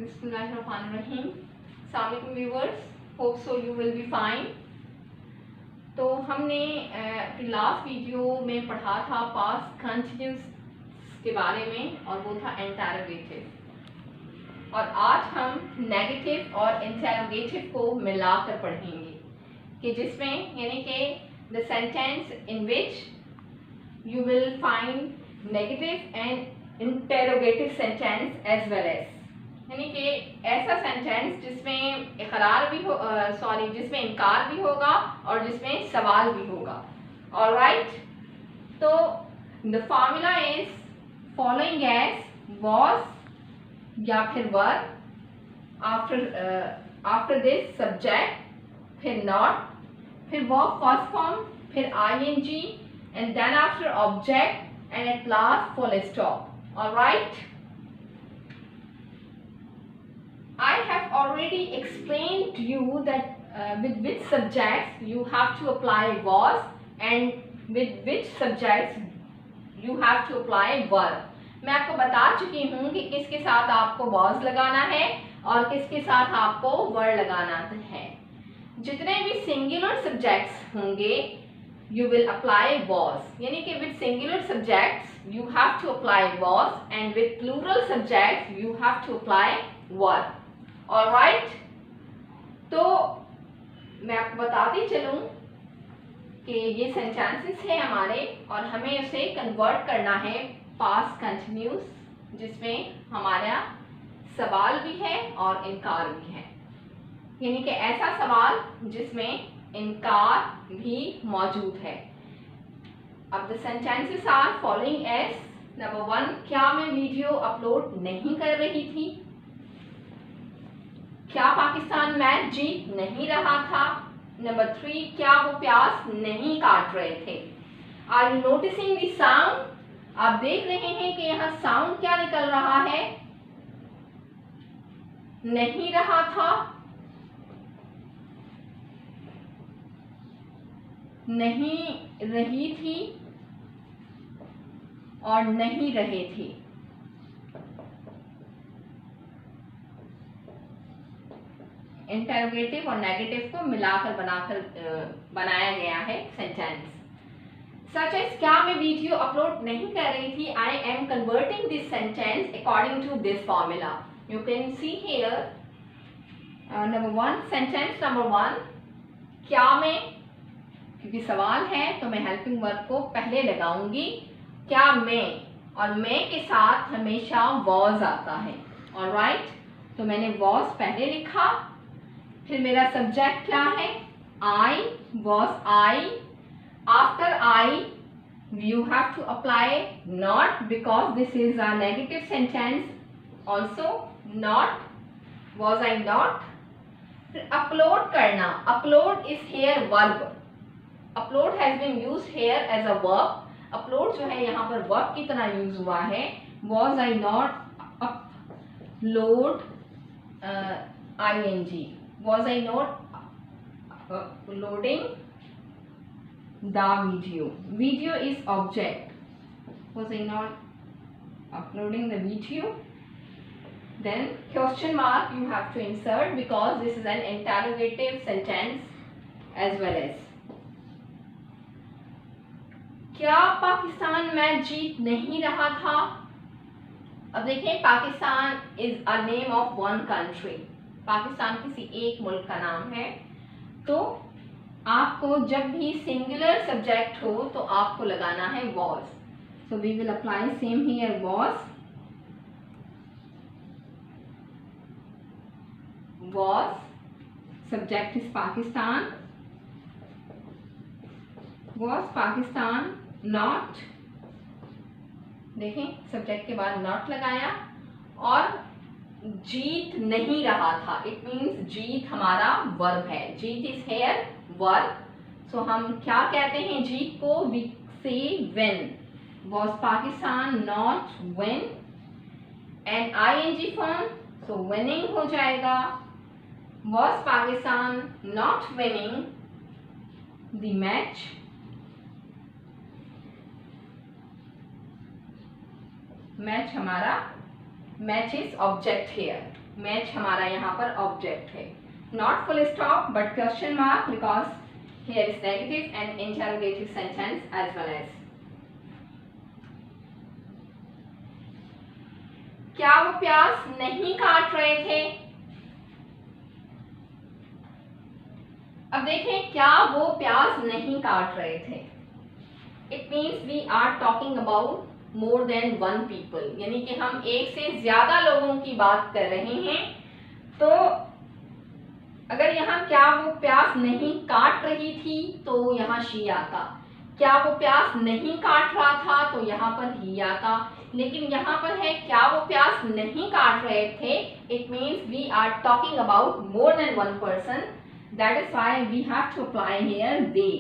बिस्मिल्लाहिर्रहमानिर्रहीम। अस्सलाम वालेकुम viewers, hope so you will be fine. तो हमने अपनी लास्ट वीडियो में पढ़ा था पास्ट कंटिन्यूस के बारे में और वो था इंटरोगेटिव। और आज हम नेगेटिव और इंटरोगेटिव को मिलाकर पढ़ेंगे कि जिसमें यानी कि the sentence in which you will find negative and interrogative sentence as well as, यानी कि ऐसा सेंटेंस जिसमें इकरार भी हो जिसमें इनकार भी होगा और जिसमें सवाल भी होगा। ऑलराइट, तो the formula is following as was या फिर वर, आफ्टर दिस सब्जेक्ट, फिर नॉट, फिर वर्ब फर्स्ट फॉर्म, फिर ING and then after object and at last full stop. Alright, I have already explained to you that with which subjects you have to apply was and with which subjects you have to apply were। मैं आपको बता चुकी हूँ कि किसके साथ आपको was लगाना है और किसके साथ आपको were लगाना है। जितने भी singular subjects होंगे you will apply was, यानी कि with singular subjects you have to apply was and with plural subjects you have to apply were। Alright, तो मैं आपको बताती चलूं कि ये सेंटेंसेस है हमारे और हमें उसे कन्वर्ट करना है पास्ट कंटिन्यूस, जिसमें हमारा सवाल भी है और इनकार भी है, यानी कि ऐसा सवाल जिसमें इनकार भी मौजूद है। अब the sentences are following as number 1, क्या मैं वीडियो अपलोड नहीं कर रही थी? क्या पाकिस्तान मैच जीत नहीं रहा था? नंबर 3, क्या वो प्याज नहीं काट रहे थे? Are you noticing the sound? आप देख रहे हैं कि यहाँ साउंड क्या निकल रहा है? नहीं रहा था, नहीं रही थी और नहीं रहे थे। इंटरोगेटिव और नेगेटिव को मिलाकर बनाया गया है सेंटेंस। सच एज, क्या मैं वीडियो अपलोड नहीं कर रही थी? I am converting this sentence according to this formula. You can see here number 1, sentence number 1, क्या मैं, क्योंकि सवाल है तो मैं हेल्पिंग वर्ब को पहले लगाऊंगी। क्या मैं, और मैं के साथ हमेशा वॉज आता है। ऑलराइट, तो मैंने वॉज पहले लिखा, फिर मेरा सब्जेक्ट क्या है? I, was I. After I you have to apply not because this is a negative sentence also. Not, was I not. फिर अपलोड करना, upload is here verb. Upload has been used here as a verb. Upload जो है यहाँ पर verb की तरह use हुआ है। Was I not upload ing, was I not uploading the video? Video is object. Was I not uploading the video? Then question mark you have to insert because this is an interrogative sentence as well as। क्या Pakistan match जीत नहीं रहा था? अब देखें, Pakistan is a name of one country. Pakistan किसी एक मुल्क का नाम है। तो आपको जब भी सिंगुलर सब्जेक्ट हो तो आपको लगाना है was. So we will apply same here was. Was, subject is Pakistan. Was Pakistan not, देखें सब्जेक्ट के बाद नॉट लगाया। और जीत नहीं रहा था, इट मीन्स जीत हमारा वर्ब है। जीत इज हेयर वर्ब। सो हम क्या कहते हैं जीत को? We say win. Was Pakistan not win and ING form, so winning हो जाएगा। Was Pakistan not winning the match? Match हमारा, match is object here. Match हमारा यहाँ पर ऑब्जेक्ट है. Not full stop but question mark because here is negative and interrogative sentence as well as. क्या वो प्याज नहीं काट रहे थे? अब देखें, क्या वो प्याज नहीं काट रहे थे. It means we are talking about more than one people, यानी कि हम एक से ज्यादा लोगों की बात कर रहे हैं. तो अगर यहाँ क्या वो प्याज नहीं काट रही थी तो यहाँ शी आता. क्या वो प्याज नहीं काट रहा था तो यहाँ पर ही आता. लेकिन यहाँ पर है क्या वो प्याज नहीं काट रहे थे. It means we are talking about more than one person. That is why we have to apply here they.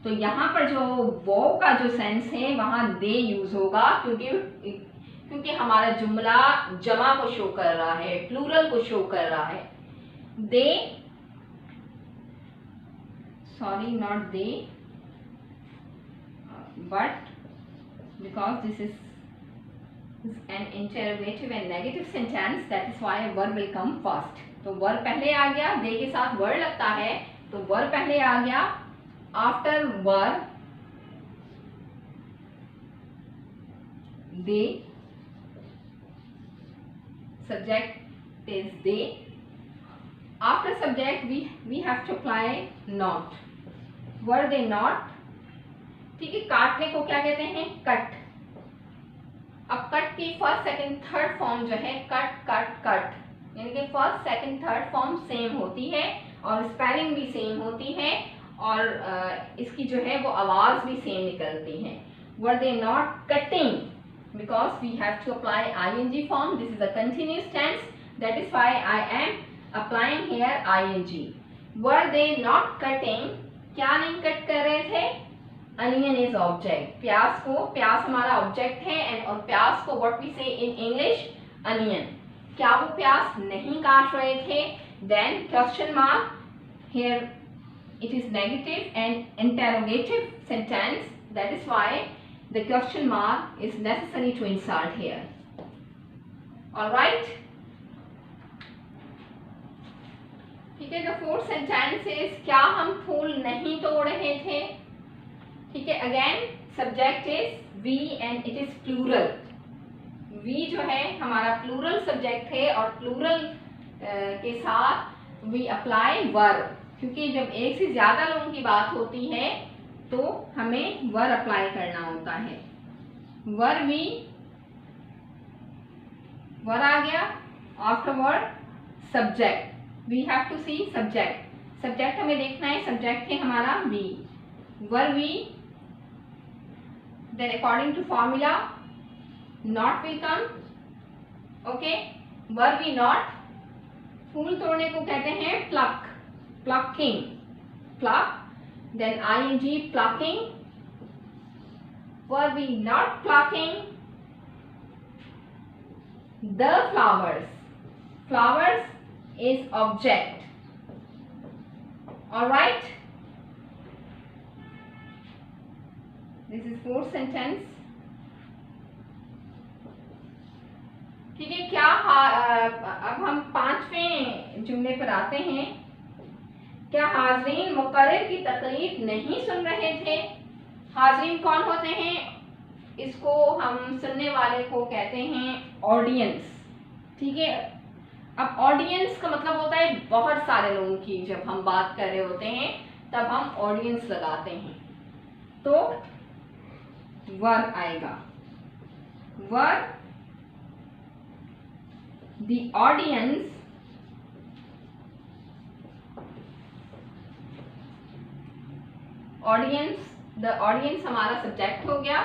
तो यहाँ पर जो वो का जो सेंस है वहाँ दे यूज होगा, क्योंकि हमारा जुमला जमा को शो कर रहा है, प्लूरल को शो कर रहा है. दे, sorry, not they, but because this is an interrogative and negative sentence, that is why verb will come first. तो verb पहले आ गया, they के साथ word लगता है तो verb पहले आ गया. After verb they, subject is they. After subject we have to apply not. Were they not? ठीक है. काटने को क्या कहते हैं? कट. अब कट की फर्स्ट सेकंड थर्ड फॉर्म जो है कट कट कट, यानी कि first second third form same होती है और स्पेलिंग भी सेम होती है और इसकी जो है वो आवाज भी सेम निकलती है. Were they not cutting? Because we have to apply ing form. This is a continuous tense. That is why I am applying here ing. Were they not cutting? क्या नहीं कट कर रहे थे? Onion is object. प्याज को, प्याज हमारा object है एंड और प्याज को what we say in English, onion. क्या वो प्याज नहीं काट रहे थे? Then question mark. Here it is negative and interrogative sentence. That is why the question mark is necessary to insert here. All right. ठीक है. The fourth sentence is क्या हम फूल नहीं तोड़ रहे थे. ठीक है. Again subject is we and it is plural. We जो है हमारा plural subject है और plural के साथ we apply verb. क्योंकि जब एक से ज्यादा लोगों की बात होती है तो हमें वर अप्लाई करना होता है. वर वी, वर आ गया. Afterward subject, we have to see subject. Subject हमें देखना है, सब्जेक्ट है हमारा we. Were we, then according to formula not will come. Okay. Were we not. फूल तोड़ने को कहते हैं pluck, plucking, pluck. Then ing, plucking. Were we not plucking the flowers? Flowers is object. All right. This is fourth sentence. ठीक है. क्या अब हम पांचवें जुमले पर आते हैं. क्या हाजरीन मुकर्रिर की तकरीर नहीं सुन रहे थे. हाजरीन कौन होते हैं? इसको हम सुनने वाले को कहते हैं ऑडियंस. ठीक है. अब ऑडियंस का मतलब होता है बहुत सारे लोगों की. जब हम बात कर रहे होते हैं तब हम ऑडियंस लगाते हैं. तो वर आएगा. वर the audience audience, the audience हमारा सब्जेक्ट हो गया.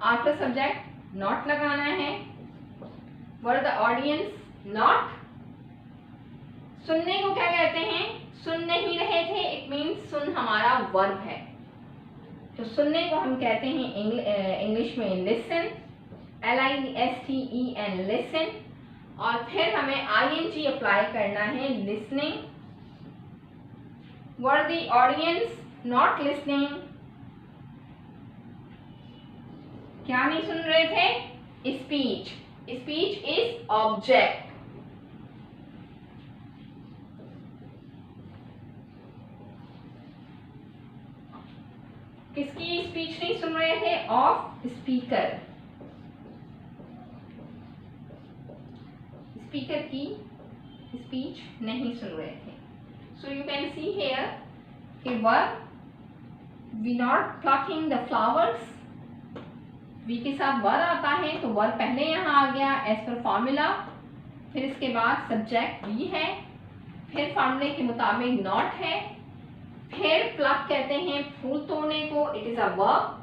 आफ्टर सब्जेक्ट नॉट लगाना है. वर द ऑडियंस नॉट. सुनने को क्या कहते हैं? सुन नहीं रहे थे. इट मीन्स सुन हमारा वर्ब है. तो सुनने को हम कहते हैं इंग्लिश में लिसन, LISTEN, लिसन. और फिर हमें ING अप्लाई करना है, listening. Were the audience not listening. क्या नहीं सुन रहे थे? स्पीच. Speech is object. किसकी स्पीच नहीं सुन रहे थे? ऑफ स्पीकर, स्पीकर की स्पीच नहीं सुन रहे थे। So you can see here कि were we not plucking the flowers, we के साथ वर आता है तो वर पहले यहाँ आ गया एज पर फॉर्मूला, फिर इसके बाद सब्जेक्ट वी है, फिर फॉर्मूले के मुताबिक नॉट है, फिर प्लक कहते हैं फूल तोड़ने को, इट इज अ वर्ब,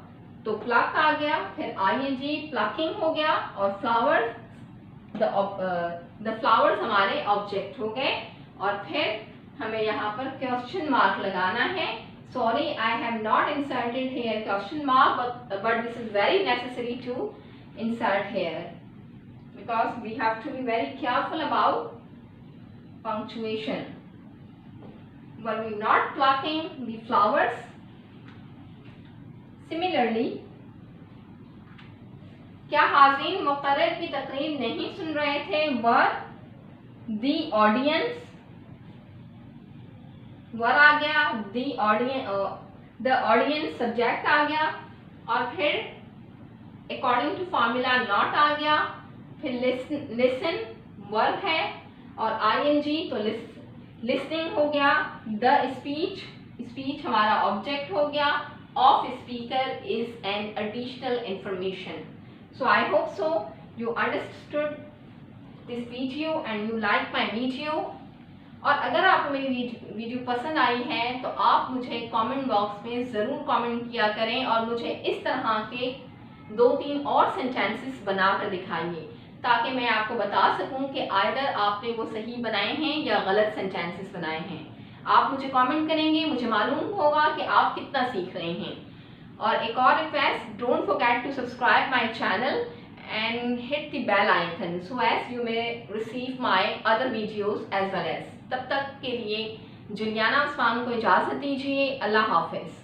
तो प्लक आ गया, फिर आईएनजी प्लकिंग हो गया, और फ्लावर्स द फ्लावर्स हमारे ऑब्जेक्ट हो गए, और फिर हमें यहाँ पर क्वेश्चन मार्क लगाना है। Sorry, I have not inserted here question mark, but this is very necessary to insert here because we have to be very careful about punctuation. Were we not plucking the flowers? Similarly, क्या हाज़रीन मुक़र्रर की तकरीर नहीं सुन रहे थे? Were the audience, वर आ गया, the audience subject आ गया, और फिर अकॉर्डिंग टू फार्मूला नॉट आ गया, फिर लिसन वर्ब है, और आईएनजी तो लिसनिंग हो गया, द स्पीच हमारा ऑब्जेक्ट हो गया, of speaker is an additional information. So I hope so you understood this video and you like my video. और अगर आपको मेरी वीडियो पसंद आई है तो आप मुझे कमेंट बॉक्स में ज़रूर कमेंट किया करें, और मुझे इस तरह के 2-3 और सेंटेंसेस बनाकर दिखाइए ताकि मैं आपको बता सकूं कि आइदर आपने वो सही बनाए हैं या गलत सेंटेंसेस बनाए हैं। आप मुझे कमेंट करेंगे, मुझे मालूम होगा कि आप कितना सीख रहे हैं। और एक और request, don't forget to subscribe my channel and hit the bell icon so as you may receive my other videos as well as। तब तक के लिए जुलियाना उस्मान को इजाज़त दीजिए। अल्लाह हाफिज़।